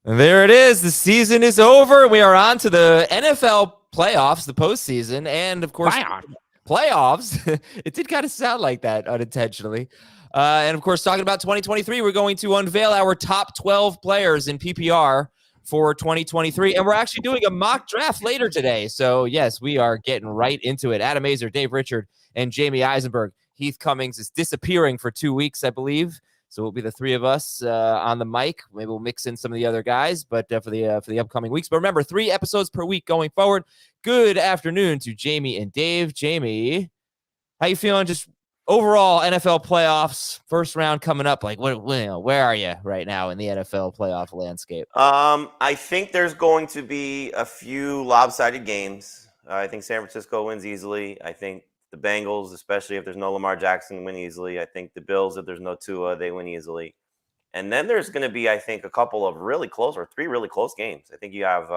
And there it is. The season is over. We are on to the NFL playoffs, the postseason, and of course, playoffs. It did kind of sound like that unintentionally. And of course, talking about 2023, we're going to unveil our top 12 players in PPR for 2023. And we're actually doing a mock draft later today. So, yes, we are getting right into it. Adam Azer, Dave Richard, and Jamie Eisenberg. Heath Cummings is disappearing for 2 weeks, I believe. So it'll be the three of us on the mic. Maybe we'll mix in some of the other guys, but for the upcoming weeks. But remember, 3 episodes per week going forward. Good afternoon to Jamie and Dave. Jamie, how you feeling? Just overall NFL playoffs, first round coming up. Like, where are you right now in the NFL playoff landscape? I think there's going to be a few lopsided games. I think San Francisco wins easily. I think the Bengals, especially if there's no Lamar Jackson, win easily. I think the Bills, if there's no Tua, they win easily. And then there's going to be, I think, a couple of really close or 3 really close games. I think you have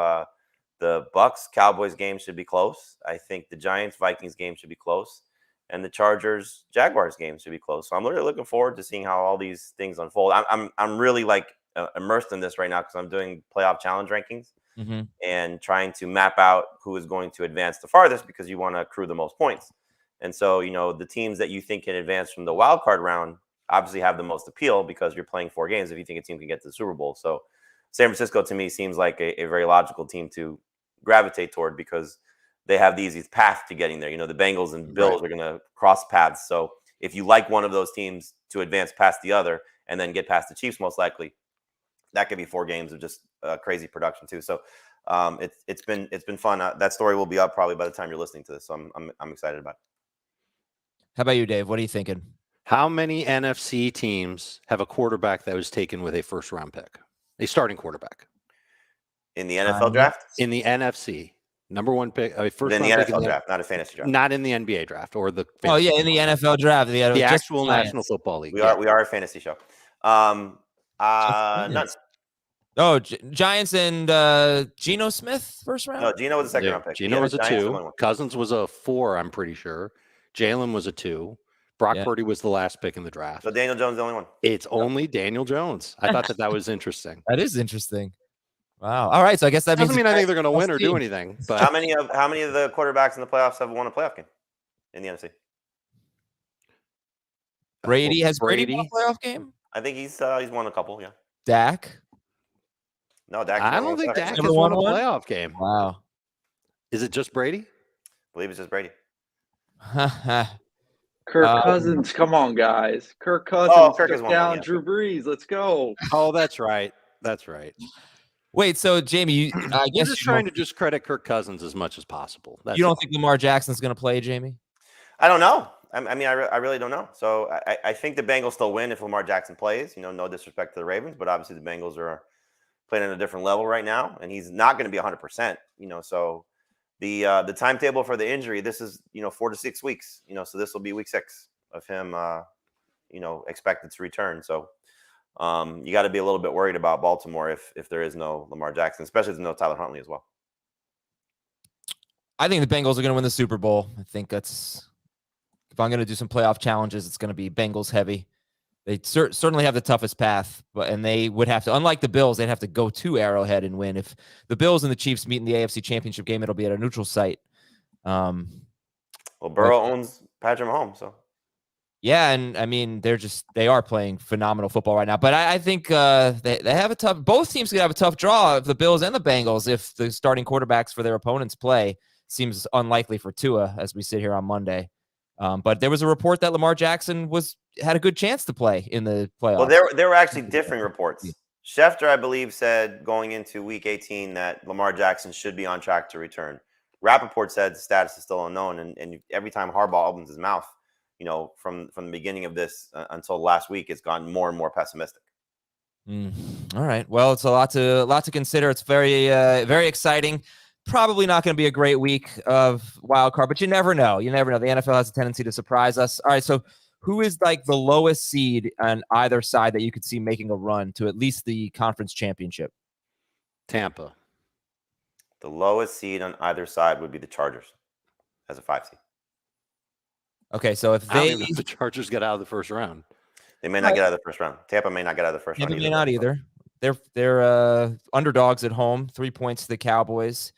the Bucks-Cowboys game should be close. I think the Giants-Vikings game should be close. And the Chargers-Jaguars game should be close. So I'm really looking forward to seeing how all these things unfold. I'm really immersed in this right now because I'm doing playoff challenge rankings and trying to map out who is going to advance the farthest because you want to accrue the most points. And so, the teams that you think can advance from the wild card round obviously have the most appeal because you're playing 4 games if you think a team can get to the Super Bowl. So San Francisco, to me, seems like a very logical team to gravitate toward because they have the easiest path to getting there. The Bengals and Bills are going to cross paths. So if you like one of those teams to advance past the other and then get past the Chiefs, most likely, that could be 4 games of just crazy production too. So it's been fun. That story will be up probably by the time you're listening to this. So I'm excited about it. How about you, Dave? What are you thinking? How many NFC teams have a quarterback that was taken with a first-round pick, a starting quarterback? In the NFL draft? In the NFC. Number 1 pick, a first-round pick. In the NFL draft, not a fantasy draft. Not in the NBA draft or the in the NFL draft. The actual National Football League. We are a fantasy show. None. Oh, Giants and Geno Smith first round? No, Geno was a second round pick. Geno was a 2. Cousins was a 4, I'm pretty sure. Jalen was a 2. Brock Purdy was the last pick in the draft. So Daniel Jones is the only one. It's only Daniel Jones. I thought that was interesting. That is interesting. Wow. All right. So I guess that doesn't mean I think they're going to win or do anything. But how many of the quarterbacks in the playoffs have won a playoff game in the NFC? Brady has Brady won a playoff game? I think he's won a couple. Yeah. Dak? No, Dak. I don't think Dak has won a playoff game. Wow. Is it just Brady? I believe it's just Brady. Kirk Cousins, come on, guys! Kirk Cousins took down Drew Brees. Let's go! Oh, that's right. That's right. Wait, so Jamie, I guess just trying to just credit Kirk Cousins as much as possible. You don't think Lamar Jackson's going to play, Jamie? I don't know. I really don't know. So I think the Bengals still win if Lamar Jackson plays. No disrespect to the Ravens, but obviously the Bengals are playing at a different level right now, and he's not going to be 100%. So. The timetable for the injury, this is 4 to 6 weeks, so this will be week 6 of him expected to return. So you got to be a little bit worried about Baltimore if there is no Lamar Jackson, especially if there's no Tyler Huntley as well. I think the Bengals are going to win the Super Bowl. I think that's, if I'm going to do some playoff challenges, it's going to be Bengals heavy. They certainly have the toughest path, and they would have to, unlike the Bills, they'd have to go to Arrowhead and win. If the Bills and the Chiefs meet in the AFC Championship game, it'll be at a neutral site. Well, Burrow owns Patrick Mahomes, so. Yeah, and I mean, they are playing phenomenal football right now. But I think they have a tough, both teams could have a tough draw of the Bills and the Bengals if the starting quarterbacks for their opponents play. Seems unlikely for Tua as we sit here on Monday. But there was a report that Lamar Jackson had a good chance to play in the playoffs. Well, there were actually differing reports. Schefter, I believe, said going into Week 18 that Lamar Jackson should be on track to return. Rappaport said the status is still unknown, and every time Harbaugh opens his mouth, from the beginning of this until last week, it's gotten more and more pessimistic. All right. Well, it's a lot to consider. It's very very exciting. Probably not going to be a great week of wild card, but you never know. The NFL has a tendency to surprise us. All right, so who is like the lowest seed on either side that you could see making a run to at least the conference championship? Tampa. The lowest seed on either side would be the Chargers as a 5 seed. Okay, so if if the Chargers get out of the first round, they may not get out of the first round. Tampa may not get out of the first round. Tampa may not either. They're underdogs at home, 3 points to the Cowboys.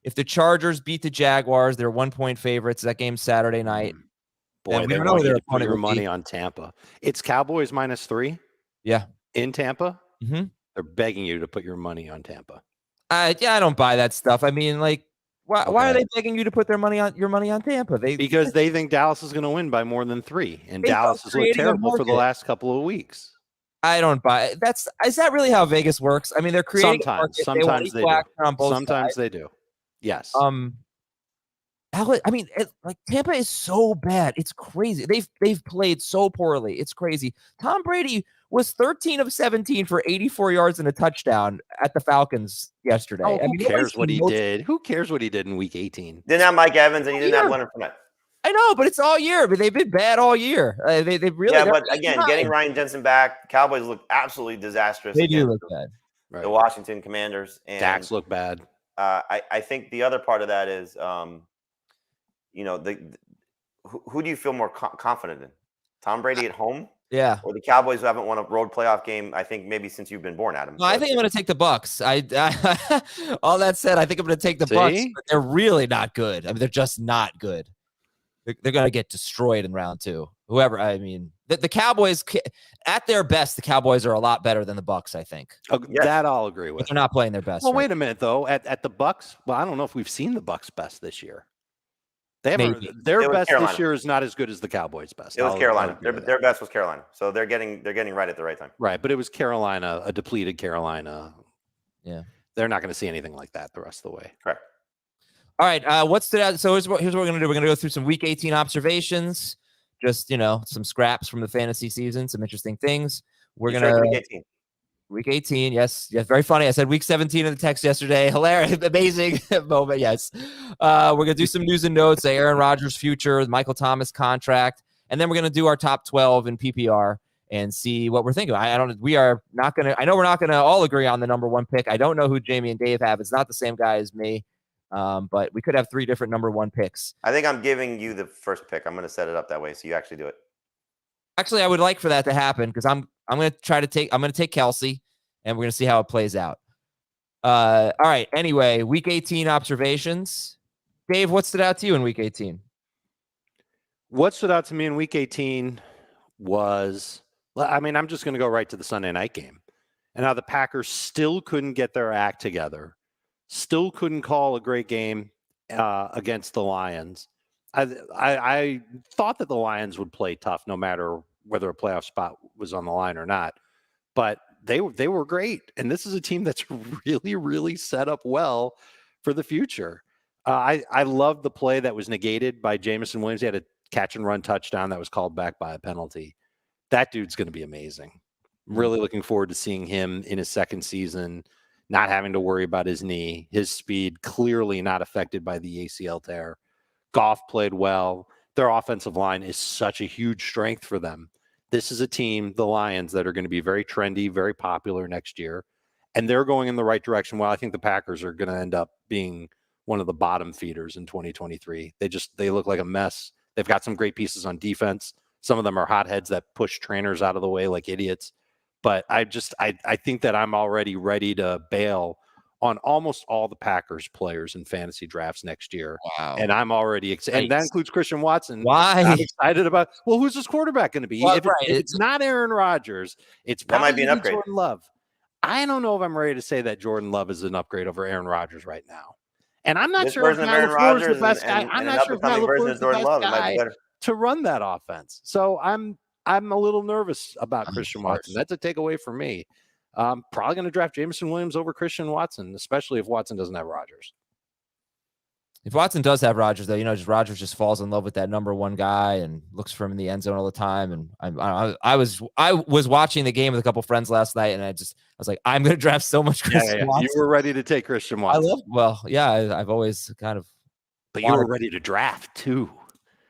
If the Chargers beat the Jaguars, they're 1-point favorites. That game's Saturday night. Boy, they want you to put your money on Tampa. It's Cowboys -3. Yeah, in Tampa. Mm-hmm. They're begging you to put your money on Tampa. I don't buy that stuff. I mean, like, why are they begging you to put your money on Tampa? Because they think Dallas is going to win by more than 3, and Dallas has looked terrible for the last couple of weeks. I don't buy it. Is that really how Vegas works? I mean, they're creating sometimes they do. Sometimes they do. Yes. I mean, like Tampa is so bad. It's crazy. They've played so poorly. It's crazy. Tom Brady was 13 of 17 for 84 yards and a touchdown at the Falcons yesterday. Oh, who cares what he did? Who cares what he did in Week 18? Didn't have Mike Evans and he didn't have Leonard Fournette. I know, but it's all year. But they've been bad all year. They really. Yeah, but again, getting Ryan Jensen back, Cowboys look absolutely disastrous. They do look bad. Right. The Washington Commanders and Dax look bad. I think the other part of that is, who do you feel more confident in? Tom Brady at home? Yeah. Or the Cowboys who haven't won a road playoff game, I think maybe since you've been born, Adam. No, I think I'm going to take the Bucks. All that said, I think I'm going to take the Bucks. But they're really not good. I mean, they're just not good. They're going to get destroyed in round 2. Whoever, I mean, the Cowboys, at their best, the Cowboys are a lot better than the Bucks, I think. That I'll agree with. But they're not playing their best. Well, wait a minute, though. At the Bucks, well, I don't know if we've seen the Bucks' best this year. They haven't. Their best this year is not as good as the Cowboys' best. It was Carolina. Their best was Carolina. So they're getting right at the right time. Right, but it was Carolina, a depleted Carolina. Yeah. They're not going to see anything like that the rest of the way. Correct. All right. What's that? So here's what we're going to do. We're going to go through some Week 18 observations. Just, some scraps from the fantasy season, some interesting things. We're going to Week 18. Yes. Very funny. I said Week 17 in the text yesterday. Hilarious. Amazing moment. Yes. We're going to do some news and notes. Aaron Rodgers' future, Michael Thomas contract. And then we're going to do our top 12 in PPR and see what we're thinking. I know we're not going to all agree on the number 1 pick. I don't know who Jamie and Dave have. It's not the same guy as me. But we could have 3 different number 1 picks. I think I'm giving you the first pick. I'm going to set it up that way so you actually do it. Actually, I would like for that to happen because I'm going to take Kelce and we're going to see how it plays out. All right. Anyway, Week 18 observations. Dave, what stood out to you in Week 18? What stood out to me in Week 18 was, I'm just going to go right to the Sunday night game and how the Packers still couldn't get their act together. Still couldn't call a great game against the Lions. I thought that the Lions would play tough no matter whether a playoff spot was on the line or not. But they were great. And this is a team that's really, really set up well for the future. I love the play that was negated by Jameson Williams. He had a catch and run touchdown that was called back by a penalty. That dude's going to be amazing. I'm really looking forward to seeing him in his second season, not having to worry about his knee, his speed clearly not affected by the ACL tear. Goff played well. Their offensive line is such a huge strength for them. This is a team, the Lions, that are going to be very trendy, very popular next year. And they're going in the right direction. Well, I think the Packers are going to end up being one of the bottom feeders in 2023. They look like a mess. They've got some great pieces on defense. Some of them are hotheads that push trainers out of the way like idiots. But I think that I'm already ready to bail on almost all the Packers players in fantasy drafts next year. Wow. And I'm already excited. And that includes Christian Watson. Why? I'm excited about, who's his quarterback going to be? Well, if it's not Aaron Rodgers, that might be an upgrade. Jordan Love. I don't know if I'm ready to say that Jordan Love is an upgrade over Aaron Rodgers right now. And I'm not sure if Matt LaFleur is the best guy. I'm not sure if Matt LaFleur is the best guy to run that offense. So I'm a little nervous about Christian Watson. That's a takeaway for me. Probably going to draft Jameson Williams over Christian Watson, especially if Watson doesn't have Rodgers. If Watson does have Rodgers, though, Rodgers just falls in love with that number 1 guy and looks for him in the end zone all the time. And I was watching the game with a couple friends last night, and I was like, I'm going to draft so much Christian Watson. You were ready to take Christian Watson. I've always kind of. But you were ready to draft too.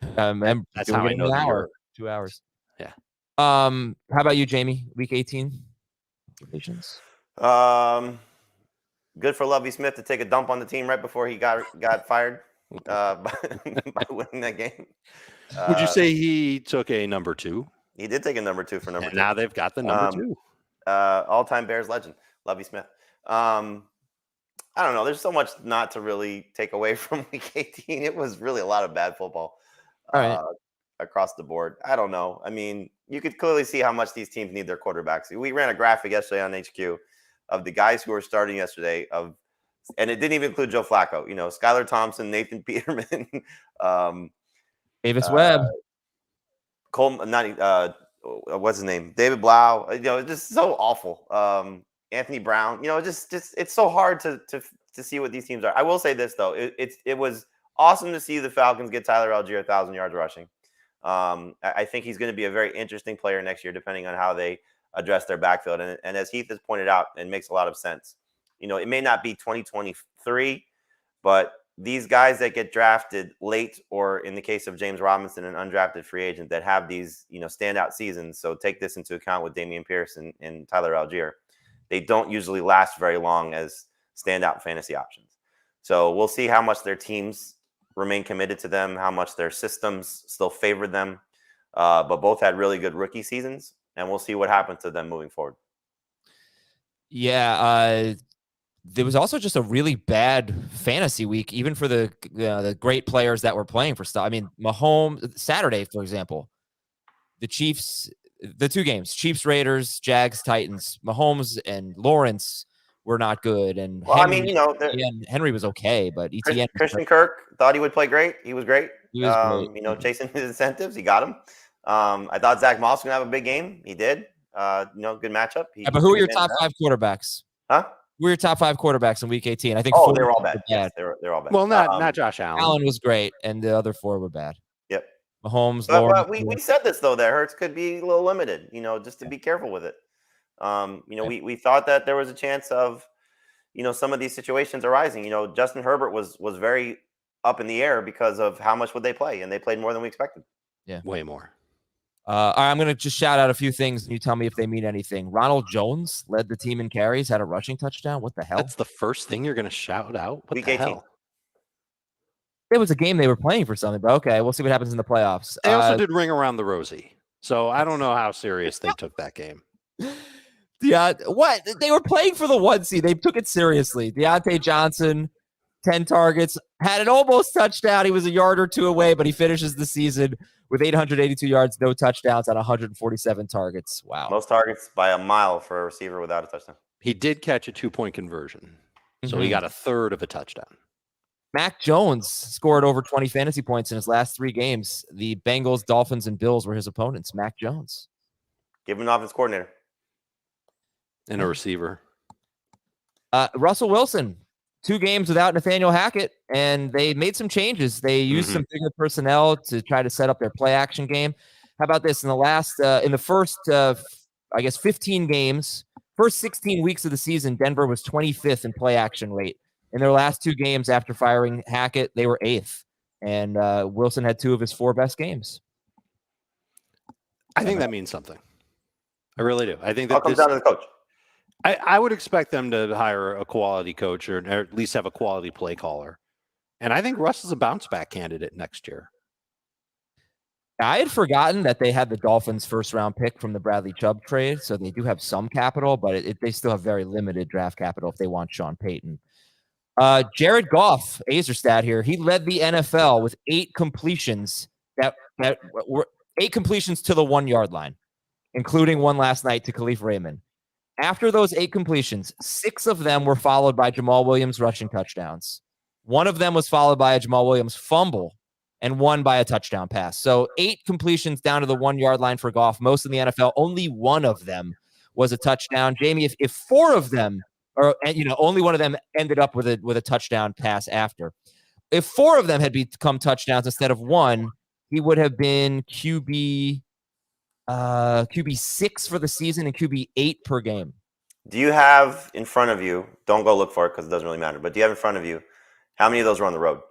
That's how I know that you're 2 hours. Yeah. How about you, Jamie? Week 18. Patience. Good for Lovie Smith to take a dump on the team right before he got fired by winning that game. Would you say he took a number 2? He did take a number 2 for number 2. Now they've got the number 2. All-time Bears legend. Lovie Smith. I don't know. There's so much not to really take away from Week 18. It was really a lot of bad football across the board. I don't know. I mean, you could clearly see how much these teams need their quarterbacks. We ran a graphic yesterday on HQ of the guys who were starting yesterday and it didn't even include Joe Flacco. Skylar Thompson, Nathan Peterman, Davis Webb, Coleman, what's his name? David Blau. It's just so awful. Anthony Brown. Just it's so hard to see what these teams are. I will say this though, it was awesome to see the Falcons get Tyler Algier 1,000 yards rushing. I think he's going to be a very interesting player next year, depending on how they address their backfield. And as Heath has pointed out, it makes a lot of sense. It may not be 2023, but these guys that get drafted late, or in the case of James Robinson, an undrafted free agent that have these, standout seasons. So take this into account with Dameon Pierce and Tyler Algier. They don't usually last very long as standout fantasy options. So we'll see how much their teams remain committed to them, how much their systems still favor them. But both had really good rookie seasons, and we'll see what happens to them moving forward. Yeah, there was also just a really bad fantasy week, even for the great players that were playing for stuff. I mean, Mahomes, Saturday, for example, the Chiefs, the two games, Chiefs, Raiders, Jags, Titans, Mahomes and Lawrence were not good. And Henry was okay, but ETN Christian Kirk thought he would play great. He was great. He was great. Chasing his incentives, he got him. I thought Zach Moss was going to have a big game. He did. Good matchup. But who are your top 5 quarterbacks? Huh? Who are your top 5 quarterbacks in Week 18? I think they were all bad. Yes, they're all bad. Well, not Josh Allen. Allen was great, and the other 4 were bad. Yep. Mahomes, but we said this though, that Hurts could be a little limited. Just to be careful with it. We thought that there was a chance of, some of these situations arising. Justin Herbert was very up in the air because of how much would they play, and they played more than we expected. Yeah, way more. All right, I'm going to just shout out a few things, and you tell me if they mean anything. Ronald Jones led the team in carries, had a rushing touchdown. What the hell? That's the first thing you're going to shout out? What Week the 18. hell? It was a game they were playing for something, but okay, we'll see what happens in the playoffs. They also did Ring Around the Rosie, so I don't know how serious they took that game. Yeah, what? They were playing for the 1 seed. They took it seriously. Deontay Johnson, 10 targets, had an almost touchdown. He was a yard or 2 away, but he finishes the season with 882 yards, no touchdowns on 147 targets. Wow. Most targets by a mile for a receiver without a touchdown. He did catch a 2-point conversion, so he got a third of a touchdown. Mac Jones scored over 20 fantasy points in his last 3 games. The Bengals, Dolphins, and Bills were his opponents. Mac Jones. Give him an offense coordinator. And a receiver. Russell Wilson, 2 games without Nathaniel Hackett, and they made some changes. They used some bigger personnel to try to set up their play action game. How about this? In the first 15 games, first 16 weeks of the season, Denver was 25th in play action rate. In their last 2 games after firing Hackett, they were 8th. And Wilson had 2 of his 4 best games. I think that means something. I really do. I think that comes down to the coach. I would expect them to hire a quality coach or at least have a quality play caller. And I think Russ is a bounce back candidate next year. I had forgotten that they had the Dolphins' first-round pick from the Bradley Chubb trade, so they do have some capital, but they still have very limited draft capital if they want Sean Payton. Jared Goff, Azerstat here, he led the NFL with 8 completions that were 8 completions to the 1-yard line, including one last night to Khalif Raymond. After those 8 completions, 6 of them were followed by Jamal Williams rushing touchdowns. 1 of them was followed by a Jamal Williams fumble, and 1 by a touchdown pass. So 8 completions down to the 1-yard line for Goff. Most in the NFL, only 1 of them was a touchdown. Jamie, if 4 of them, only 1 of them ended up with a touchdown pass after. If 4 of them had become touchdowns instead of 1, he would have been QB 6 for the season and QB 8 per game. Do you have in front of you, don't go look for it because it doesn't really matter, but do you have in front of you, how many of those were on the road?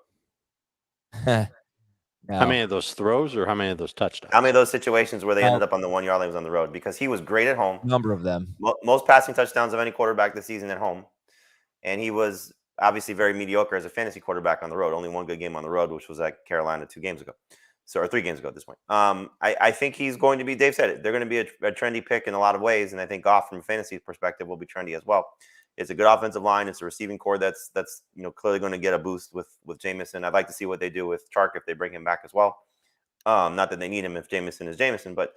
No. How many of those throws or how many of those touchdowns? How many of those situations where they ended up on the 1-yard line was on the road? Because he was great at home. Number of them. Most passing touchdowns of any quarterback this season at home. And he was obviously very mediocre as a fantasy quarterback on the road. Only 1 good game on the road, which was at Carolina 2 games ago. So, or 3 games ago at this point. I think he's going to be, Dave said it, they're going to be a trendy pick in a lot of ways. And I think Goff from a fantasy perspective will be trendy as well. It's a good offensive line. It's a receiving core that's clearly going to get a boost with Jameson. I'd like to see what they do with Chark if they bring him back as well. Not that they need him if Jameson is Jameson, but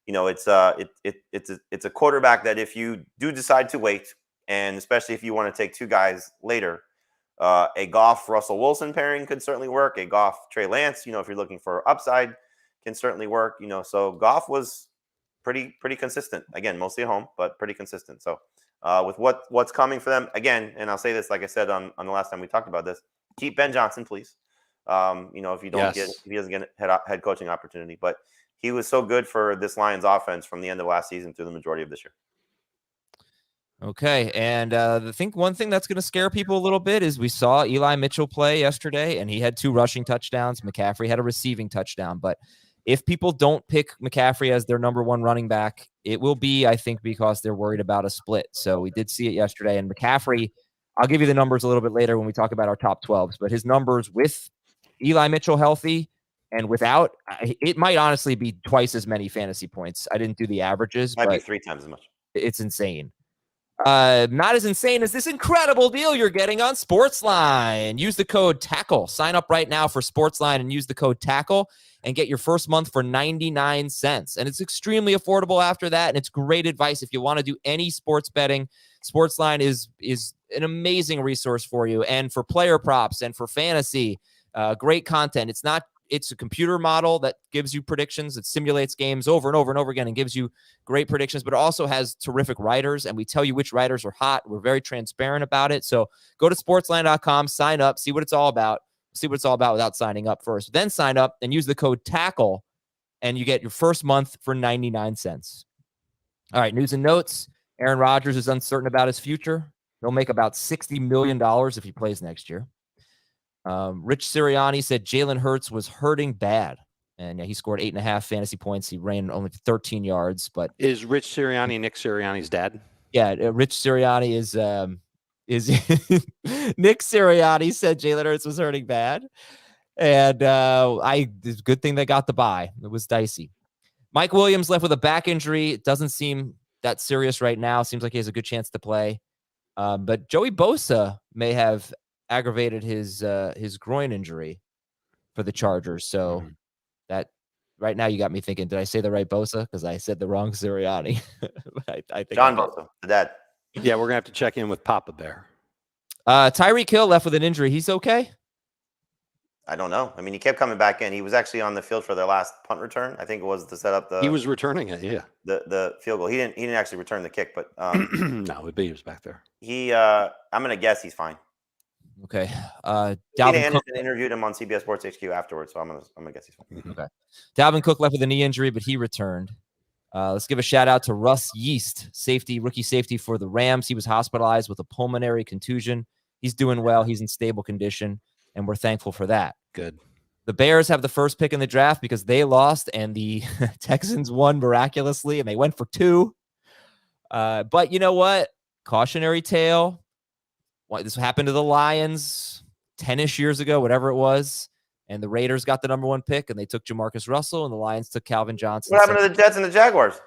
it's a quarterback that if you do decide to wait, and especially if you want to take 2 guys later, a Goff Russell Wilson pairing could certainly work. A Goff Trey Lance, if you're looking for upside, can certainly work. So Goff was pretty consistent. Again, mostly at home, but pretty consistent. So with what's coming for them again, and I'll say this, like I said on the last time we talked about this, keep Ben Johnson, please. If he doesn't get head coaching opportunity, but he was so good for this Lions offense from the end of last season through the majority of this year. Okay, and one thing that's going to scare people a little bit is we saw Eli Mitchell play yesterday, and he had 2 rushing touchdowns. McCaffrey had a receiving touchdown, but if people don't pick McCaffrey as their number 1 running back, it will be, I think, because they're worried about a split. So we did see it yesterday, and McCaffrey, I'll give you the numbers a little bit later when we talk about our top 12s, but his numbers with Eli Mitchell healthy and without, it might honestly be twice as many fantasy points. I didn't do the averages. Might be 3 times as much. It's insane. Not as insane as this incredible deal you're getting on Sportsline. Use the code TACKLE. Sign up right now for Sportsline and use the code TACKLE and get your first month for 99 cents. And it's extremely affordable after that, and it's great advice if you want to do any sports betting. Sportsline is an amazing resource for you, and for player props and for fantasy. Great content. It's a computer model that gives you predictions. It simulates games over and over and over again and gives you great predictions, but it also has terrific writers, and we tell you which writers are hot. We're very transparent about it. So go to sportsline.com, sign up, see what it's all about. See what it's all about without signing up first. Then sign up and use the code TACKLE, and you get your first month for 99 cents. All right, news and notes. Aaron Rodgers is uncertain about his future. He'll make about $60 million if he plays next year. Rich Sirianni said Jalen Hurts was hurting bad. And he scored 8.5 fantasy points. He ran only 13 yards. But is Rich Sirianni Nick Sirianni's dad? Yeah, Rich Sirianni is Nick Sirianni said Jalen Hurts was hurting bad. And it's a good thing they got the bye. It was dicey. Mike Williams left with a back injury. It doesn't seem that serious right now. Seems like he has a good chance to play. But Joey Bosa may have aggravated his groin injury for the Chargers. So that right now you got me thinking, did I say the right Bosa? Because I said the wrong Sirianni. I think John Bosa, the dad. Yeah, we're going to have to check in with Papa Bear. Tyreek Hill left with an injury. He's okay? I don't know. I mean, he kept coming back in. He was actually on the field for their last punt return. I think it was to set up the. He was returning it, yeah. The field goal. He didn't actually return the kick, but no, he was back there. I'm gonna guess he's fine. Okay. Dalvin Cook interviewed him on CBS Sports HQ afterwards, so I'm gonna guess he's fine. Okay. Dalvin Cook left with a knee injury, but he returned. Let's give a shout out to Russ Yeast, rookie safety for the Rams. He was hospitalized with a pulmonary contusion. He's doing well. He's in stable condition, and we're thankful for that. Good. The Bears have the first pick in the draft because they lost, and the Texans won miraculously, and they went for 2. But you know what? Cautionary tale. This happened to the Lions 10-ish years ago, whatever it was. And the Raiders got the number 1 pick, and they took Jamarcus Russell, and the Lions took Calvin Johnson. What happened to the Jets and the Jaguars?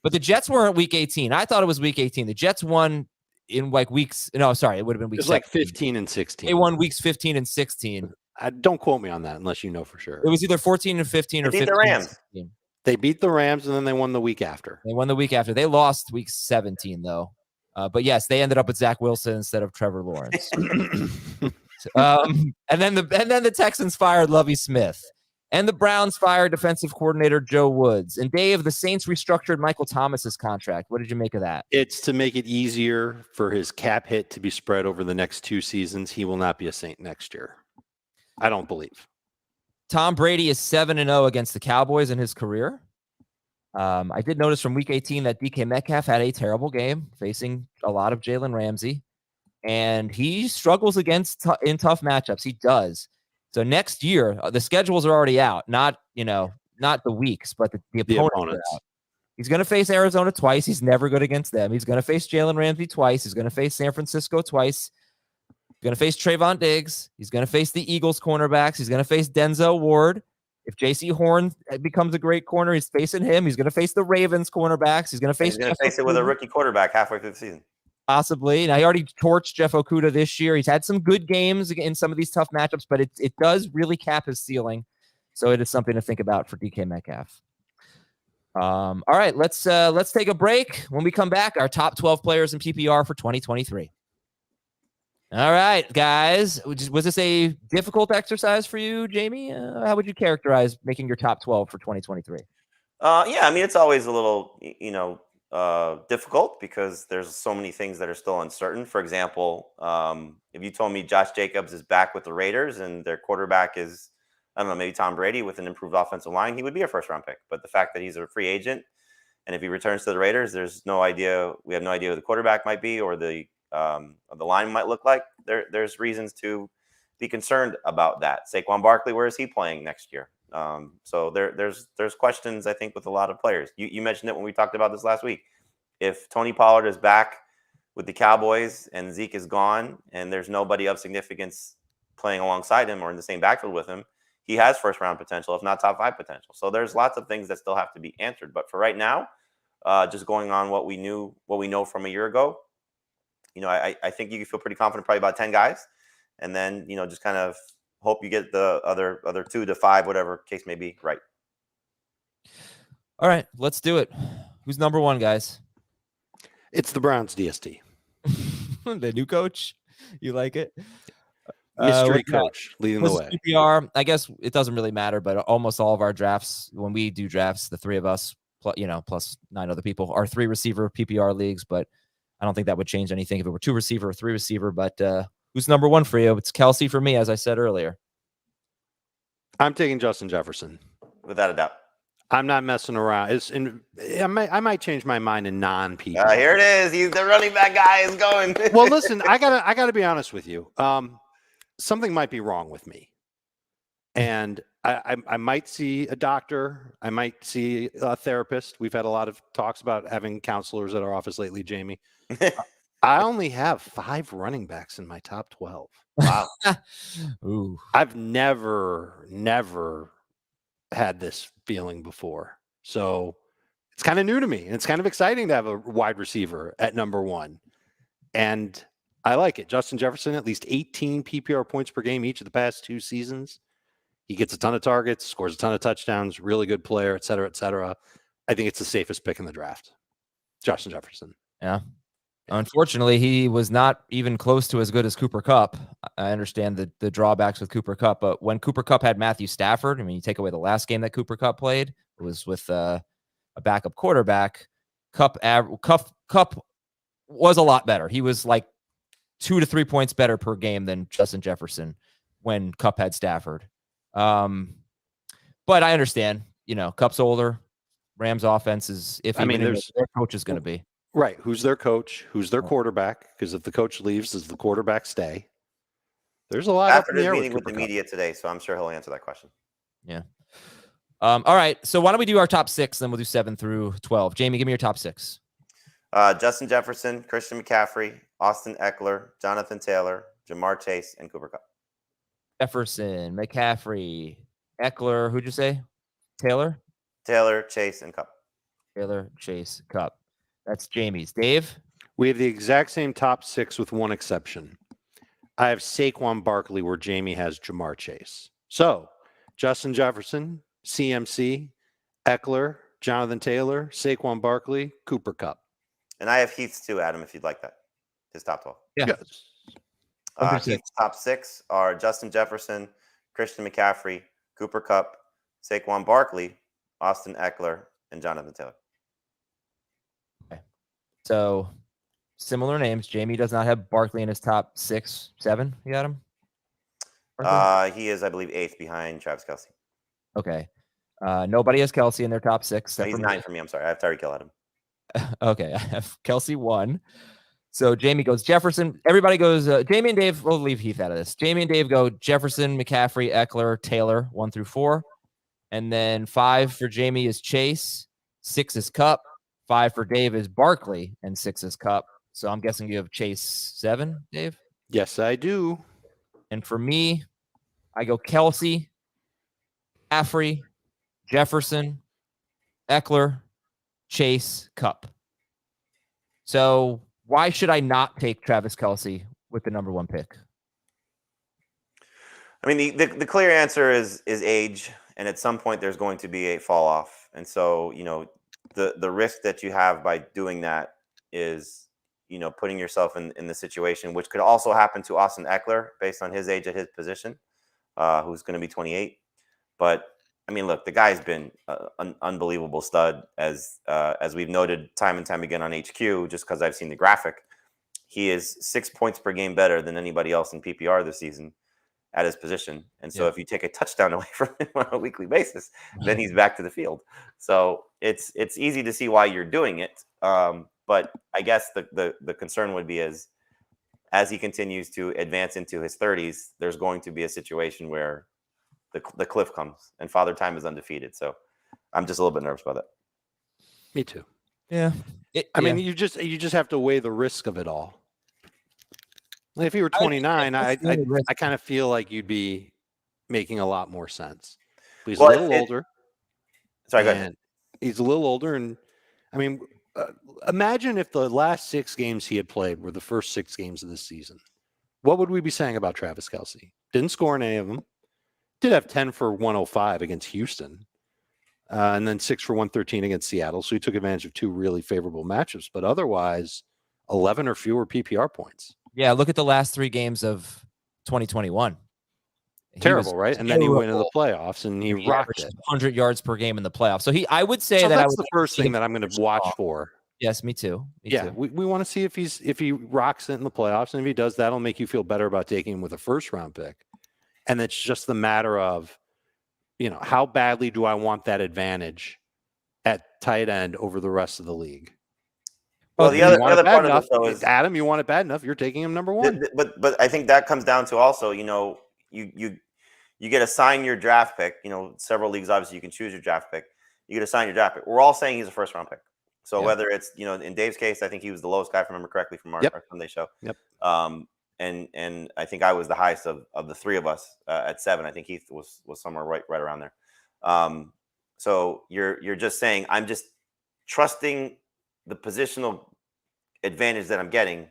But the Jets weren't week 18. I thought it was week 18. The Jets won in weeks. No, sorry. It would have been week 17. It was 15 and 16. They won weeks 15 and 16. Don't quote me on that unless you know for sure. It was either 14 and 15 or 15 beat the Rams. They beat the Rams, and then they won the week after. They won the week after. They lost week 17, though. But yes, they ended up with Zach Wilson instead of Trevor Lawrence. And then the Texans fired Lovie Smith, and the Browns fired defensive coordinator Joe Woods. And Dave, the Saints restructured Michael Thomas's contract. What did you make of that? It's to make it easier for his cap hit to be spread over the next 2 seasons. He will not be a Saint next year. I don't believe. Tom Brady is 7-0 against the Cowboys in his career. I did notice from week 18 that DK Metcalf had a terrible game facing a lot of Jalen Ramsey, and he struggles in tough matchups. He does. So next year, the schedules are already out. Not the weeks, but the opponents. Are out. He's going to face Arizona twice. He's never good against them. He's going to face Jalen Ramsey twice. He's going to face San Francisco twice. He's going to face Trayvon Diggs. He's going to face the Eagles cornerbacks. He's going to face Denzel Ward. If J.C. Horn becomes a great corner, he's facing him. He's going to face the Ravens cornerbacks. He's going to face it with a rookie quarterback halfway through the season. Possibly. Now, he already torched Jeff Okudah this year. He's had some good games in some of these tough matchups, but it does really cap his ceiling. So it is something to think about for DK Metcalf. All right, let's take a break. When we come back, our top 12 players in PPR for 2023. All right, guys. Was this a difficult exercise for you, Jamie? How would you characterize making your top 12 for 2023? Yeah, I mean, it's always a little, difficult because there's so many things that are still uncertain. For example, if you told me Josh Jacobs is back with the Raiders and their quarterback is, I don't know, maybe Tom Brady with an improved offensive line, he would be a first-round pick. But the fact that he's a free agent, and if he returns to the Raiders, there's no idea. We have no idea who the quarterback might be or the line might look like. There's reasons to be concerned about that. Saquon Barkley, where is he playing next year? So there's questions, I think, with a lot of players. You mentioned it when we talked about this last week. If Tony Pollard is back with the Cowboys and Zeke is gone and there's nobody of significance playing alongside him or in the same backfield with him, he has first round potential, if not top 5 potential. So there's lots of things that still have to be answered. But for right now, just going on what we know from a year ago, I think you can feel pretty confident probably about 10 guys. And then, just kind of hope you get the other 2 to 5, whatever case may be, right. All right, let's do it. Who's number 1, guys? It's the Browns DST. The new coach. You like it? Mystery coach leading the way. PPR, I guess it doesn't really matter, but almost all of our drafts, when we do drafts, the 3 of us, plus 9 other people, are 3 receiver PPR leagues. But I don't think that would change anything if it were 2 receiver or 3 receiver. But who's number 1 for you? It's Kelce for me, as I said earlier. I'm taking Justin Jefferson. Without a doubt. I'm not messing around. I might change my mind in non-PPR. Here it is. He's the running back guy is going. Well, listen, I gotta be honest with you. Something might be wrong with me. And I might see a doctor. I might see a therapist. We've had a lot of talks about having counselors at our office lately, Jamie. I only have 5 running backs in my top 12. Wow. Ooh. I've never had this feeling before. So it's kind of new to me. And it's kind of exciting to have a wide receiver at number 1. And I like it. Justin Jefferson, at least 18 PPR points per game each of the past 2 seasons. He gets a ton of targets, scores a ton of touchdowns, really good player, et cetera, et cetera. I think it's the safest pick in the draft. Justin Jefferson. Yeah. Unfortunately, he was not even close to as good as Cooper Kupp. I understand the drawbacks with Cooper Kupp, but when Cooper Kupp had Matthew Stafford, I mean, you take away the last game that Cooper Kupp played, it was with a backup quarterback. Kupp was a lot better. He was like 2 to 3 points better per game than Justin Jefferson when Kupp had Stafford. But I understand, Kupp's older. Rams offense is their coach is going to be. Right. Who's their coach? Who's their quarterback? Because if the coach leaves, does the quarterback stay? There's a lot up in the air meeting with the media today, so I'm sure he'll answer that question. Yeah. All right. So why don't we do our top 6, then we'll do 7 through 12. Jamie, give me your top 6. Justin Jefferson, Christian McCaffrey, Austin Eckler, Jonathan Taylor, Jamar Chase, and Cooper Kupp. Jefferson, McCaffrey, Eckler. Who'd you say? Taylor, Chase, and Kupp. Taylor, Chase, Kupp. That's Jamie's. Dave? We have the exact same top 6 with one exception. I have Saquon Barkley where Jamie has Jamar Chase. So, Justin Jefferson, CMC, Eckler, Jonathan Taylor, Saquon Barkley, Cooper Kupp. And I have Heath's too, Adam, if you'd like that. His top 12. Yeah. Yes. Heath's top 6 are Justin Jefferson, Christian McCaffrey, Cooper Kupp, Saquon Barkley, Austin Eckler, and Jonathan Taylor. Okay. So, similar names. Jamie does not have Barkley in his top 6, 7. You got him? He is, I believe, 8th behind Travis Kelce. Okay. Nobody has Kelce in their top 6. No, he's 9 for me. I'm sorry. I have Tyreek Hill at him. Okay. I have Kelce 1. So Jamie goes Jefferson. Everybody goes Jamie and Dave. We'll leave Heath out of this. Jamie and Dave go Jefferson, McCaffrey, Eckler, Taylor, 1 through 4. And then 5 for Jamie is Chase. 6 is Kupp. 5 for Dave is Barkley. And 6 is Kupp. So I'm guessing you have Chase 7, Dave? Yes, I do. And for me, I go Kelce, McCaffrey, Jefferson, Eckler, Chase, Kupp. So why should I not take Travis Kelce with the number 1 pick? I mean, the clear answer is age, and at some point there's going to be a fall off, and so the risk that you have by doing that is putting yourself in the situation, which could also happen to Austin Eckler based on his age at his position, who's going to be 28. But I mean, look, the guy's been an unbelievable stud, as we've noted time and time again on HQ. Just because I've seen the graphic, he is 6 points per game better than anybody else in PPR this season at his position. And so if you take a touchdown away from him on a weekly basis, then he's back to the field. So it's easy to see why you're doing it. But I guess the concern would be as he continues to advance into his 30s, there's going to be a situation where the cliff comes and Father Time is undefeated. So I'm just a little bit nervous about that. Me too. Yeah. I mean, you just have to weigh the risk of it all. If you were 29, I kind of feel like you'd be making a lot more sense. But he's a little older. Sorry, go ahead. He's a little older, and I mean, imagine if the last 6 games he had played were the first 6 games of this season. What would we be saying about Travis Kelce? Didn't score in any of them. Did have 10 for 105 against Houston, and then 6 for 113 against Seattle. So he took advantage of 2 really favorable matchups, but otherwise 11 or fewer PPR points. Yeah, look at the last 3 games of 2021. Terrible, right? And then he went into the playoffs and he rocked it. 100 yards per game in the playoffs. So I would say that that's the first thing that I'm going to watch for. Yes, me too. We want to see if he rocks it in the playoffs, and if he does, that'll make you feel better about taking him with a first-round pick. And it's just the matter of, how badly do I want that advantage at tight end over the rest of the league? Well, the other part of this, though, is Adam, you want it bad enough, you're taking him number 1. But I think that comes down to also, you get assigned your draft pick. Several leagues, obviously, you can choose your draft pick. You get assigned your draft pick. We're all saying he's a first-round pick. So whether it's, in Dave's case, I think he was the lowest guy, if I remember correctly, from our Sunday show. Yep. And I think I was the highest of the 3 of us at 7. I think Heath was somewhere right around there. So you're just saying, I'm just trusting the positional advantage that I'm getting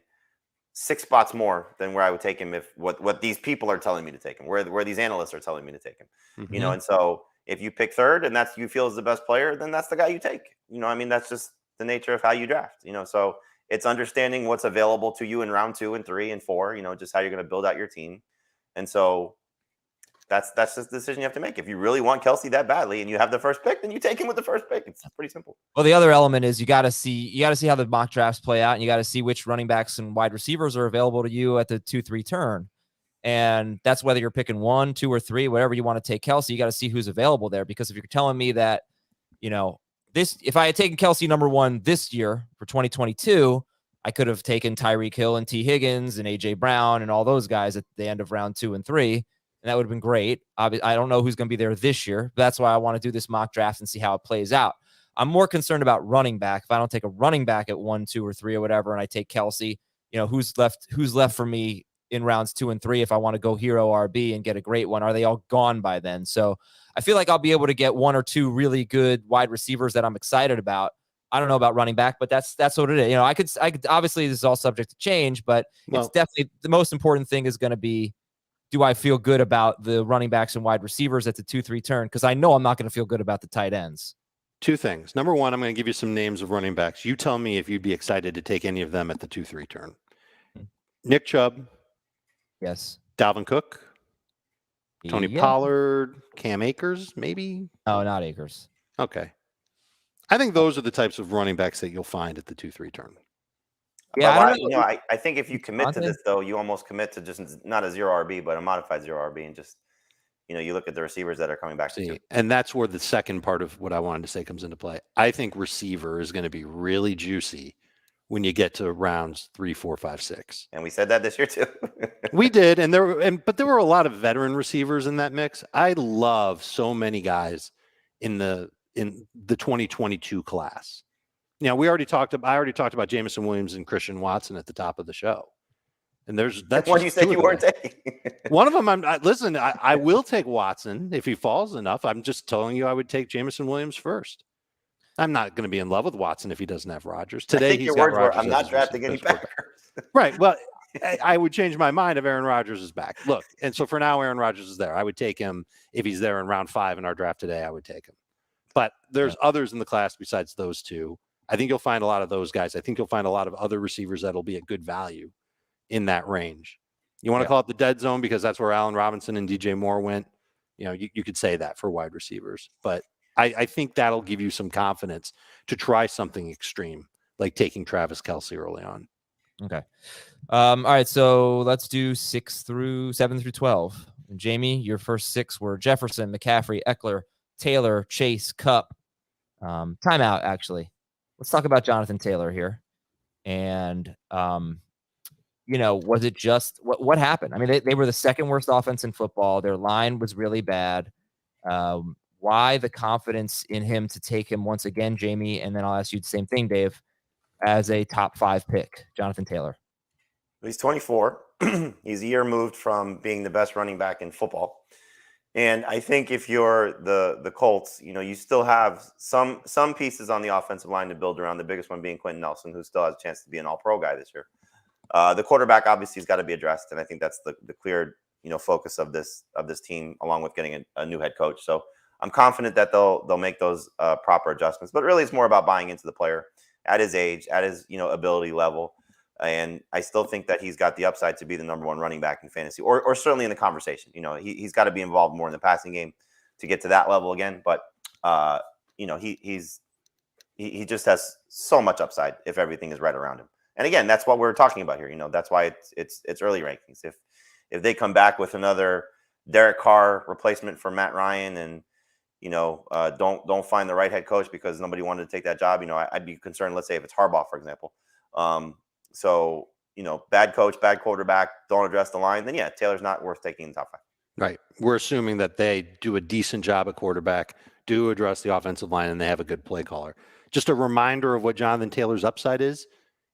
6 spots more than where I would take him if what these people are telling me to take him, where these analysts are telling me to take him. Mm-hmm. And so if you pick 3rd and that's you feel is the best player, then that's the guy you take. That's just the nature of how you draft. So it's understanding what's available to you in round 2 and 3 and 4. Just how you're going to build out your team. And so that's just the decision you have to make. If you really want Kelce that badly and you have the first pick, then you take him with the first pick. It's pretty simple. Well, the other element is you got to see how the mock drafts play out, and you got to see which running backs and wide receivers are available to you at the 2-3 turn. And that's whether you're picking 1, 2, or 3, whatever you want to take Kelce, you got to see who's available there. Because if you're telling me that, if I had taken Kelce number 1 this year for 2022, I could have taken Tyreek Hill and T. Higgins and A.J. Brown and all those guys at the end of round 2 and 3. And that would have been great. I don't know who's going to be there this year. That's why I want to do this mock draft and see how it plays out. I'm more concerned about running back. If I don't take a running back at 1, 2, or 3 or whatever, and I take Kelce, who's left for me in rounds 2 and 3 if I want to go hero RB and get a great one? Are they all gone by then? So I feel like I'll be able to get 1 or 2 really good wide receivers that I'm excited about. I don't know about running back, but that's what it is. I could obviously this is all subject to change, but it's definitely the most important thing is going to be, do I feel good about the running backs and wide receivers at the 2-3 turn? Because I know I'm not going to feel good about the tight ends. 2 things. Number 1, I'm going to give you some names of running backs. You tell me if you'd be excited to take any of them at the 2-3 turn. Nick Chubb. Yes. Dalvin Cook. Tony Pollard. Cam Akers, maybe? No, not Akers. Okay. I think those are the types of running backs that you'll find at the 2-3 turn. Yeah, I think if you commit to this, though, you almost commit to just not a 0 RB, but a modified 0 RB, and just you look at the receivers that are coming back to you. And that's where the second part of what I wanted to say comes into play. I think receiver is going to be really juicy when you get to rounds 3, 4, 5, 6. And we said that this year too. We did, but there were a lot of veteran receivers in that mix. I love so many guys in the 2022 class. I already talked about Jameson Williams and Christian Watson at the top of the show. And that's one you said you weren't taking. One of them, I will take Watson if he falls enough. I'm just telling you I would take Jameson Williams first. I'm not going to be in love with Watson if he doesn't have Rodgers. Today, he's got Rodgers. I'm not drafting any Packers. Right. Well, I would change my mind if Aaron Rodgers is back. Look, and so for now, Aaron Rodgers is there. I would take him if he's there in round 5 in our draft today. I would take him. But there's others in the class besides those two. I think you'll find a lot of those guys. I think you'll find a lot of other receivers that'll be at good value in that range. You want to call it the dead zone because that's where Allen Robinson and DJ Moore went. You could say that for wide receivers, but I think that'll give you some confidence to try something extreme, like taking Travis Kelce early on. Okay. All right. So let's do 7 through 12. And Jamie, your first 6 were Jefferson, McCaffrey, Eckler, Taylor, Chase, Kupp. Timeout, actually. Let's talk about Jonathan Taylor here. And, was it just what happened? I mean, they were the second worst offense in football. Their line was really bad. Why the confidence in him to take him once again, Jamie? And then I'll ask you the same thing, Dave, as a top 5 pick, Jonathan Taylor. He's 24. He's a year removed from being the best running back in football. And I think if you're the Colts, you still have some pieces on the offensive line to build around, the biggest one being Quentin Nelson, who still has a chance to be an all-pro guy this year. The quarterback obviously has got to be addressed, and I think that's the clear focus of this team, along with getting a new head coach. So I'm confident that they'll make those proper adjustments. But really, it's more about buying into the player at his age, at his ability level, and I still think that he's got the upside to be the number 1 running back in fantasy, or certainly in the conversation. He's got to be involved more in the passing game to get to that level again. But he just has so much upside if everything is right around him. And again, that's what we're talking about here. That's why it's early rankings. If they come back with another Derek Carr replacement for Matt Ryan and don't find the right head coach because nobody wanted to take that job, I'd be concerned. Let's say if it's Harbaugh, for example. So bad coach, bad quarterback, don't address the line, then Taylor's not worth taking in the top 5. Right. We're assuming that they do a decent job at quarterback, do address the offensive line, and they have a good play caller. Just a reminder of what Jonathan Taylor's upside is.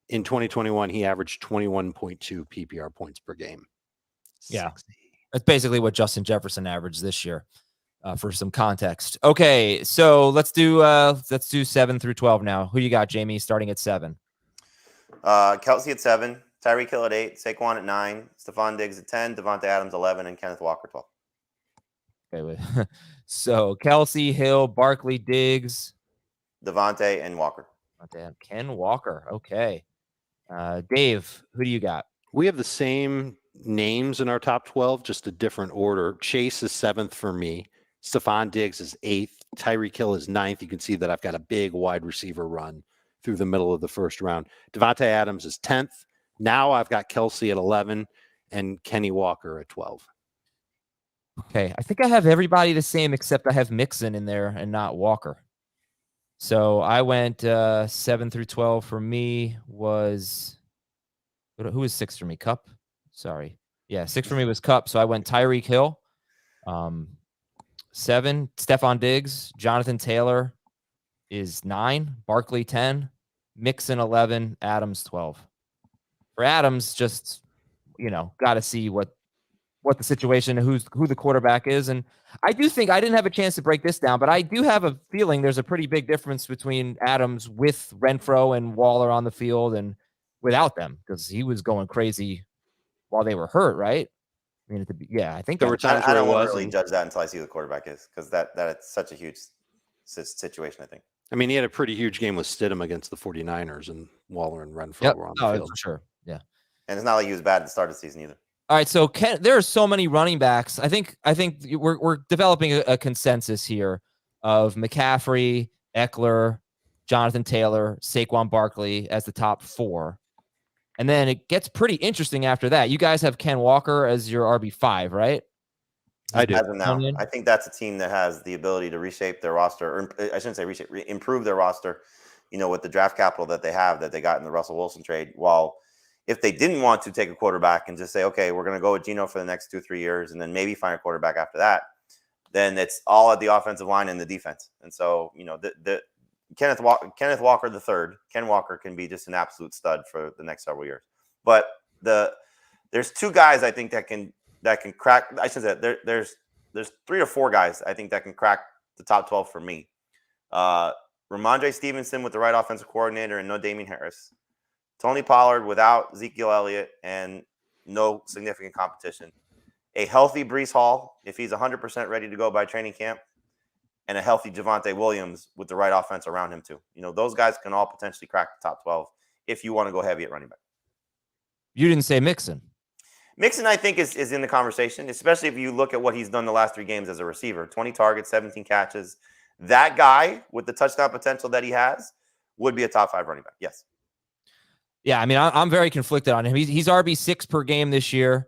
In 2021, he averaged 21.2 PPR points per game. Yeah. That's basically what Justin Jefferson averaged this year, for some context. Okay, so let's do 7 through 12 now. Who you got, Jamie, starting at 7? Kelce at 7, Tyreek Hill at 8, Saquon at 9, Stephon Diggs at 10, Devontae Adams 11, and Kenneth Walker 12. Okay, so Kelce, Hill, Barkley, Diggs, Devontae, and Walker. Ken Walker. Okay. Dave, who do you got? We have the same names in our top 12, just a different order. Chase is 7th for me. Stephon Diggs is 8th. Tyreek Hill is 9th. You can see that I've got a big wide receiver run through the middle of the first round. Devontae Adams is 10th. Now I've got Kelce at 11 and Kenny Walker at 12. Okay. I think I have everybody the same except I have Mixon in there and not Walker. So I went 7 through 12 for me was who was 6 for me? Kupp. Sorry. Yeah, 6 for me was Kupp. So I went Tyreek Hill. 7, Stephon Diggs. Jonathan Taylor is 9. Barkley 10. Mixon 11. Adams 12. For Adams, just got to see what the situation, who the quarterback is. And I do think, I didn't have a chance to break this down, but I do have a feeling there's a pretty big difference between Adams with Renfro and Waller on the field and without them, because he was going crazy while they were hurt, right? I mean, I think there were times I don't want to really judge that until I see who the quarterback is, because that's such a huge situation, I think. I mean, he had a pretty huge game with Stidham against the 49ers, and Waller and Renfro were on the field. For sure. Yeah. And it's not like he was bad at the start of the season either. All right, so there are so many running backs. I think we're developing a consensus here of McCaffrey, Eckler, Jonathan Taylor, Saquon Barkley as the top 4. And then it gets pretty interesting after that. You guys have Ken Walker as your RB5, right? I do. As of now, I think that's a team that has the ability to reshape their roster, or I shouldn't say reshape, improve their roster, with the draft capital that they have, that they got in the Russell Wilson trade. While if they didn't want to take a quarterback and just say, okay, we're going to go with Geno for the next 2-3 years and then maybe find a quarterback after that, then it's all at the offensive line and the defense. And so, the Kenneth Walker the third, Ken Walker can be just an absolute stud for the next several years. But the There's two guys I think that can crack. I should say there's 3 or 4 guys I think that can crack the top 12 for me. Ramondre Stevenson with the right offensive coordinator and no Damian Harris. Tony Pollard without Ezekiel Elliott and no significant competition. A healthy Breece Hall, if he's 100% ready to go by training camp, and a healthy Javonte Williams with the right offense around him too. Those guys can all potentially crack the top 12 if you want to go heavy at running back. You didn't say Mixon. Mixon, I think, is in the conversation, especially if you look at what he's done the last 3 games as a receiver. 20 targets, 17 catches. That guy with the touchdown potential that he has would be a top 5 running back. Yes. Yeah, I mean, I'm very conflicted on him. He's RB6 per game this year.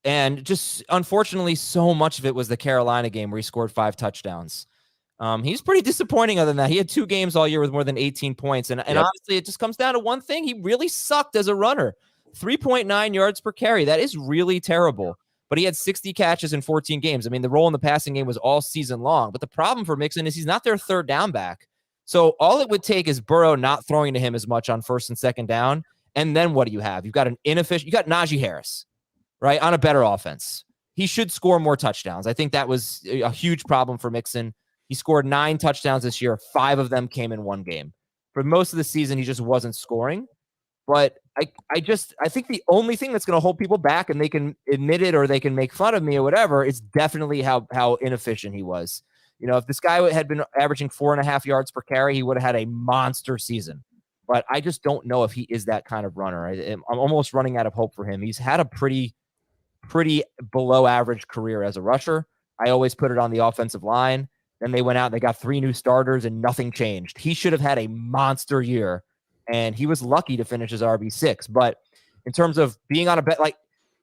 And just unfortunately, so much of it was the Carolina game where he scored 5 touchdowns. He's pretty disappointing other than that. He had 2 games all year with more than 18 points. And honestly, it just comes down to one thing. He really sucked as a runner. 3.9 yards per carry. That is really terrible. But he had 60 catches in 14 games. I mean, the role in the passing game was all season long. But the problem for Mixon is he's not their third down back. So all it would take is Burrow not throwing to him as much on first and second down. And then what do you have? You got Najee Harris, right? On a better offense. He should score more touchdowns. I think that was a huge problem for Mixon. He scored 9 touchdowns this year. 5 of them came in one game. For most of the season, he just wasn't scoring. But I think the only thing that's going to hold people back, and they can admit it or they can make fun of me or whatever, is definitely how inefficient he was. If this guy had been averaging 4.5 yards per carry, he would have had a monster season. But I just don't know if he is that kind of runner. I'm almost running out of hope for him. He's had a pretty below average career as a rusher. I always put it on the offensive line. Then they went out and they got 3 new starters and nothing changed. He should have had a monster year, and he was lucky to finish as RB6. But in terms of being on a bet, like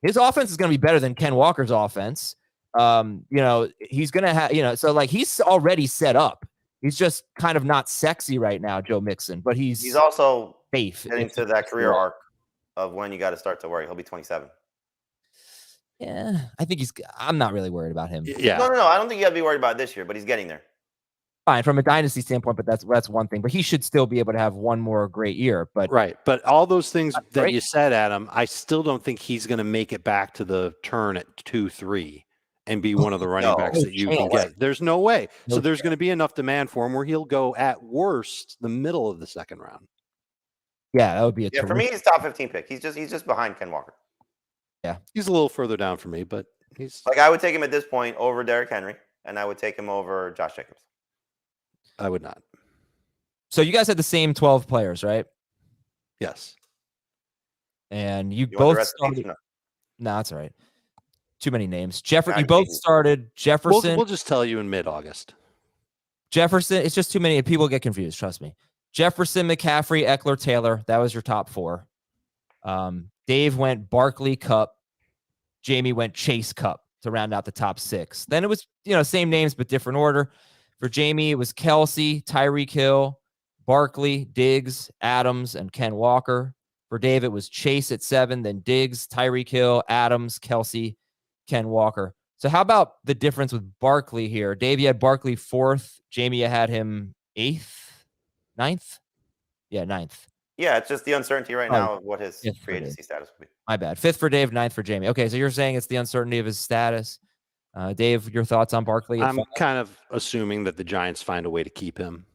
his offense is going to be better than Ken Walker's offense. He's going to have, so like he's already set up. He's just kind of not sexy right now, Joe Mixon, but he's also safe. Getting to that career arc of when you got to start to worry. He'll be 27. Yeah, I think I'm not really worried about him. Yeah. No. I don't think you got to be worried about it this year, but he's getting there. Fine from a dynasty standpoint, but that's one thing. But he should still be able to have one more great year. But right. But all those things that you said, Adam, I still don't think he's going to make it back to the turn at 2-3 and be one of the running backs that you can get. There's no way. So there's going to be enough demand for him where he'll go at worst the middle of the second round. Yeah, that would be for me, he's top 15 pick. He's just behind Ken Walker. Yeah, he's a little further down for me, but he's like I would take him at this point over Derrick Henry, and I would take him over Josh Jacobs. I would not. So you guys had the same 12 players, right? Yes. And you both started. No, that's all right. Too many names. You both started Jefferson. We'll just tell you in mid-August. Jefferson. It's just too many. People get confused. Trust me. Jefferson, McCaffrey, Eckler, Taylor. That was your top 4. Dave went Barkley, Cup. Jamie went Chase, Cup to round out the top 6. Then it was, same names, but different order. For Jamie, it was Kelce, Tyreek Hill, Barkley, Diggs, Adams, and Ken Walker. For Dave, it was Chase at 7, then Diggs, Tyreek Hill, Adams, Kelce, Ken Walker. So how about the difference with Barkley here? Dave, you had Barkley 4th. Jamie, you had him 8th, 9th? Yeah, 9th. Yeah, it's just the uncertainty right now of what his free agency status will be. My bad. 5th for Dave, 9th for Jamie. Okay, so you're saying it's the uncertainty of his status. Dave, your thoughts on Barkley? I'm kind of assuming that the Giants find a way to keep him.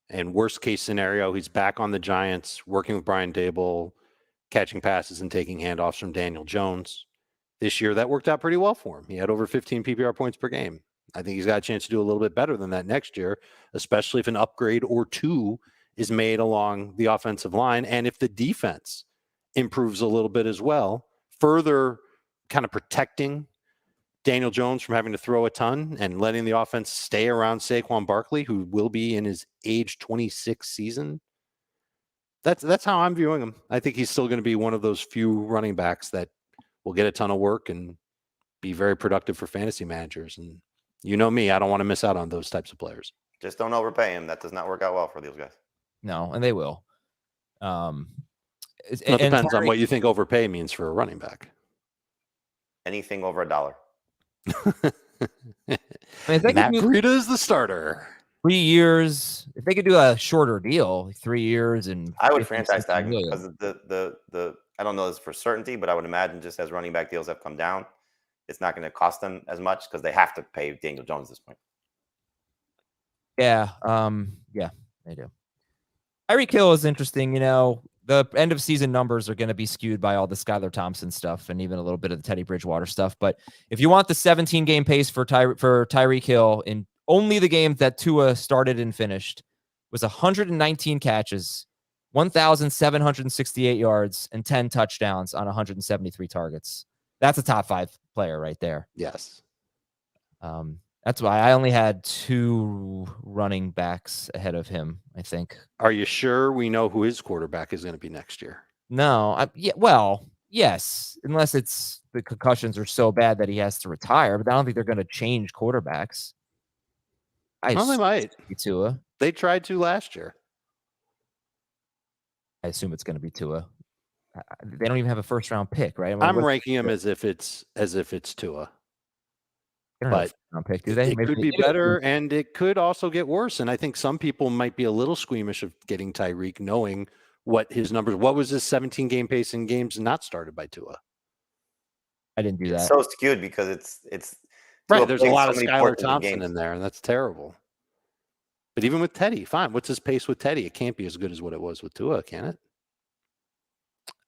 And worst case scenario, he's back on the Giants, working with Brian Daboll, catching passes and taking handoffs from Daniel Jones. This year, that worked out pretty well for him. He had over 15 PPR points per game. I think he's got a chance to do a little bit better than that next year, especially if an upgrade or 2 is made along the offensive line. And if the defense improves a little bit as well, further kind of protecting Daniel Jones from having to throw a ton and letting the offense stay around Saquon Barkley, who will be in his age 26 season. That's how I'm viewing him. I think he's still going to be one of those few running backs that will get a ton of work and be very productive for fantasy managers. And you know me, I don't want to miss out on those types of players. Just don't overpay him. That does not work out well for those guys. No, and they will. It depends on what you think overpay means for a running back. Anything over $1. Matt Breida is the starter. 3 years. If they could do a shorter deal, 3 years, and I would franchise tag him because the I don't know this for certainty, but I would imagine just as running back deals have come down, it's not going to cost them as much because they have to pay Daniel Jones at this point. Yeah. Yeah, they do. Tyreek Hill is interesting. The end of season numbers are going to be skewed by all the Skylar Thompson stuff and even a little bit of the Teddy Bridgewater stuff. But if you want the 17 game pace for Tyreek Hill in only the games that Tua started and finished, was 119 catches, 1,768 yards, and 10 touchdowns on 173 targets. That's a top 5 player right there. Yes. That's why I only had 2 running backs ahead of him, I think. Are you sure we know who his quarterback is going to be next year? No. Yes. Unless it's the concussions are so bad that he has to retire, but I don't think they're going to change quarterbacks. They might. Tua. They tried to last year. I assume it's going to be Tua. They don't even have a first round pick, right? I'm ranking him as if it's Tua. But pick, do they? It could be better, and it could also get worse. And I think some people might be a little squeamish of getting Tyreek, knowing what his numbers. What was his 17 game pace in games not started by Tua? I didn't do that. It's so skewed because it's right. There's a lot of Skylar Thompson in there, and that's terrible. But even with Teddy, fine. What's his pace with Teddy? It can't be as good as what it was with Tua, can it?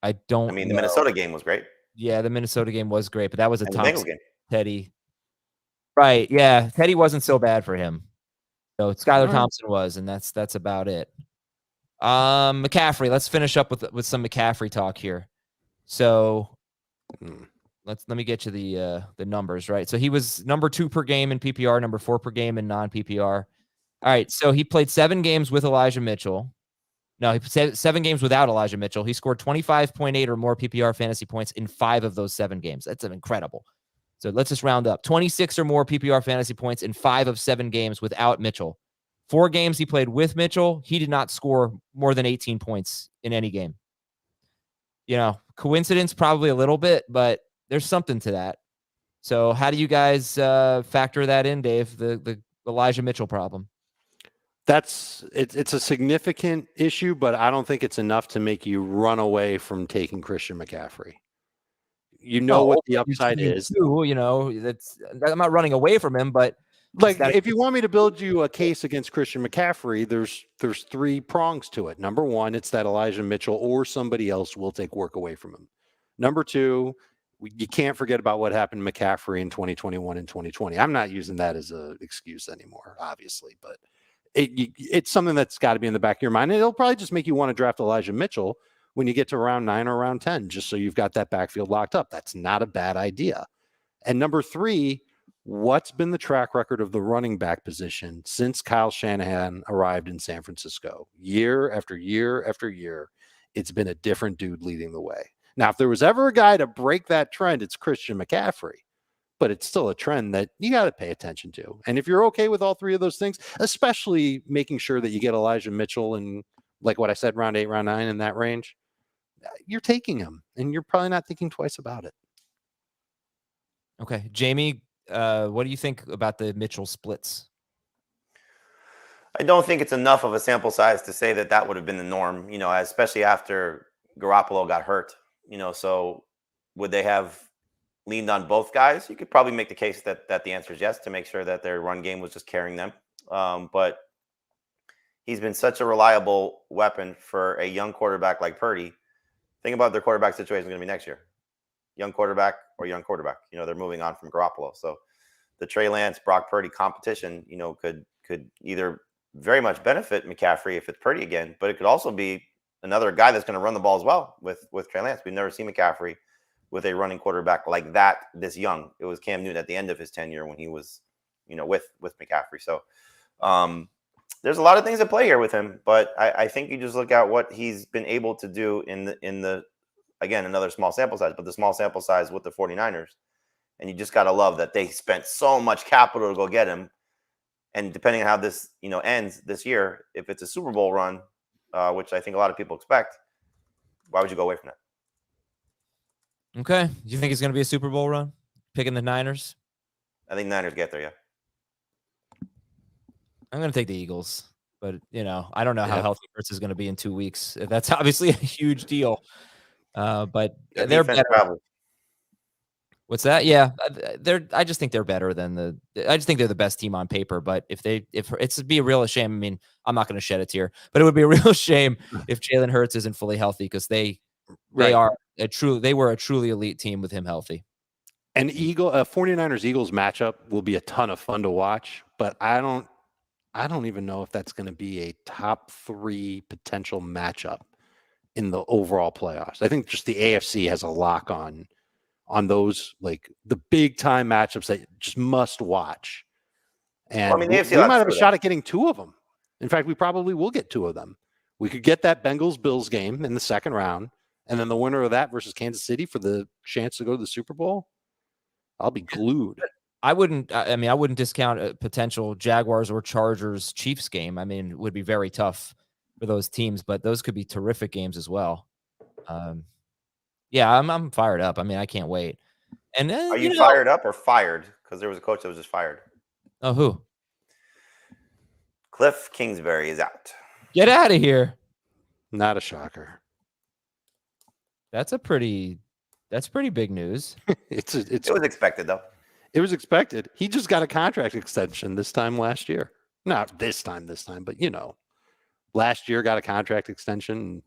I don't. The Minnesota game was great. Yeah, the Minnesota game was great, but that was a Thompson game. Teddy. Right. Yeah. Teddy wasn't so bad for him. So Skylar Thompson was, and that's about it. McCaffrey. Let's finish up with some McCaffrey talk here. So let me get you the numbers, right? So he was number 2 per game in PPR, number 4 per game in non-PPR. All right. So he played 7 games with Elijah Mitchell. No, he played 7 games without Elijah Mitchell. He scored 25.8 or more PPR fantasy points in 5 of those 7 games. That's incredible. So let's just round up. 26 or more PPR fantasy points in 5 of 7 games without Mitchell. 4 games he played with Mitchell, he did not score more than 18 points in any game. Coincidence probably a little bit, but there's something to that. So how do you guys factor that in, Dave, the Elijah Mitchell problem? It's a significant issue, but I don't think it's enough to make you run away from taking Christian McCaffrey. What the upside is. I'm not running away from him, but if you want me to build you a case against Christian McCaffrey, there's 3 prongs to it. Number 1, it's that Elijah Mitchell or somebody else will take work away from him. Number 2, you can't forget about what happened to McCaffrey in 2021 and 2020. I'm not using that as an excuse anymore, obviously, but it's something that's got to be in the back of your mind. And it'll probably just make you want to draft Elijah Mitchell when you get to round 9 or round 10, just so you've got that backfield locked up. That's not a bad idea. And number 3, what's been the track record of the running back position since Kyle Shanahan arrived in San Francisco? Year after year after year, it's been a different dude leading the way. Now, if there was ever a guy to break that trend, it's Christian McCaffrey. But it's still a trend that you got to pay attention to. And if you're okay with all 3 of those things, especially making sure that you get Elijah Mitchell and, like what I said, round 8, round 9 in that range, you're taking him, and you're probably not thinking twice about it. Okay. Jamie, what do you think about the Mitchell splits? I don't think it's enough of a sample size to say that would have been the norm, especially after Garoppolo got hurt, so would they have leaned on both guys? You could probably make the case that the answer is yes, to make sure that their run game was just carrying them. But he's been such a reliable weapon for a young quarterback like Purdy. Think about their quarterback situation is going to be next year. Young quarterback or young quarterback. They're moving on from Garoppolo. So the Trey Lance, Brock Purdy competition, could either very much benefit McCaffrey if it's Purdy again, but it could also be another guy that's going to run the ball as well with Trey Lance. We've never seen McCaffrey with a running quarterback like that this young. It was Cam Newton at the end of his tenure when he was, with McCaffrey. So there's a lot of things at play here with him, but I think you just look at what he's been able to do in the again, another small sample size, but the small sample size with the 49ers. And you just got to love that they spent so much capital to go get him. And depending on how this, ends this year, if it's a Super Bowl run, which I think a lot of people expect, why would you go away from that? Okay. Do you think it's going to be a Super Bowl run? Picking the Niners? I think Niners get there, yeah. I'm going to take the Eagles, but I don't know how healthy Hurts is going to be in 2 weeks. That's obviously a huge deal. But they're better. Travels. What's that? Yeah, I just think they're better than I just think they're the best team on paper. But if it'd be a real shame. I mean, I'm not going to shed a tear, but it would be a real shame if Jalen Hurts isn't fully healthy because they were a truly elite team with him healthy. An 49ers Eagles matchup will be a ton of fun to watch, but I don't even know if that's going to be a top 3 potential matchup in the overall playoffs. I think just the AFC has a lock on those, like the big time matchups that just must watch. And we might have a shot at getting 2 of them. In fact, we probably will get 2 of them. We could get that Bengals-Bills game in the second round, and then the winner of that versus Kansas City for the chance to go to the Super Bowl. I'll be glued. I wouldn't discount a potential Jaguars or Chargers Chiefs game. I mean, it would be very tough for those teams, but those could be terrific games as well. Yeah, I'm fired up. I mean, I can't wait. And are you fired up or fired? Because there was a coach that was just fired. Oh, who? Cliff Kingsbury is out. Get out of here. Not a shocker. That's pretty big news. It was expected though. It was expected. He just got a contract extension this time last year. Not this time, but last year got a contract extension. And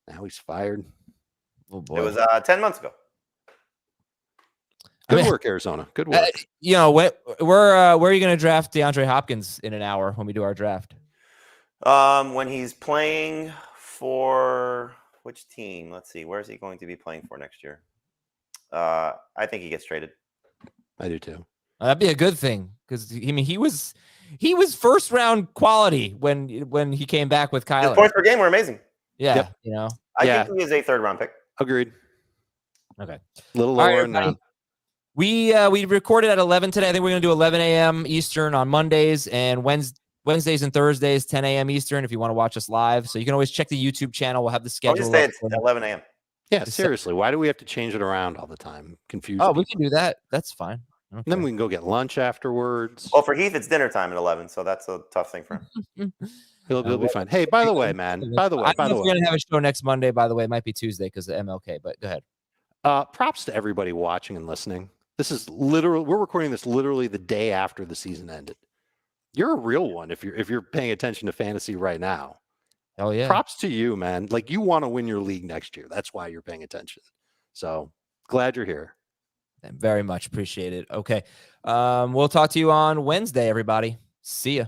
now he's fired. Oh boy. It was 10 months ago. Good work, Arizona. Good work. Where are you going to draft DeAndre Hopkins in an hour when we do our draft? When he's playing for which team? Let's see. Where is he going to be playing for next year? I think he gets traded. I do too. That'd be a good thing because he was first round quality when he came back with Kyler. His points per game were amazing. Yeah, yep. I think he is a 3rd round pick. Agreed. Okay. A little lower now. We recorded at 11 today. I think we're going to do 11 a.m. Eastern on Mondays and Wednesdays and Thursdays, 10 a.m. Eastern, if you want to watch us live. So you can always check the YouTube channel. We'll have the schedule. I'll just say it's 11 a.m. Yeah, seriously. Why do we have to change it around all the time? Confusing. Oh, we can do that. That's fine. And then we can go get lunch afterwards. Well, for Heath, it's dinner time at 11, so that's a tough thing for him. He'll be fine. Hey, by the way, man. By the way, we're going to have a show next Monday. By the way, it might be Tuesday because of MLK. But go ahead. Props to everybody watching and listening. This is literally, we're recording this literally the day after the season ended. You're a real one if you're paying attention to fantasy right now. Oh yeah. Props to you, man. Like you want to win your league next year. That's why you're paying attention. So glad you're here. Very much appreciate it. Okay. We'll talk to you on Wednesday, everybody. See ya.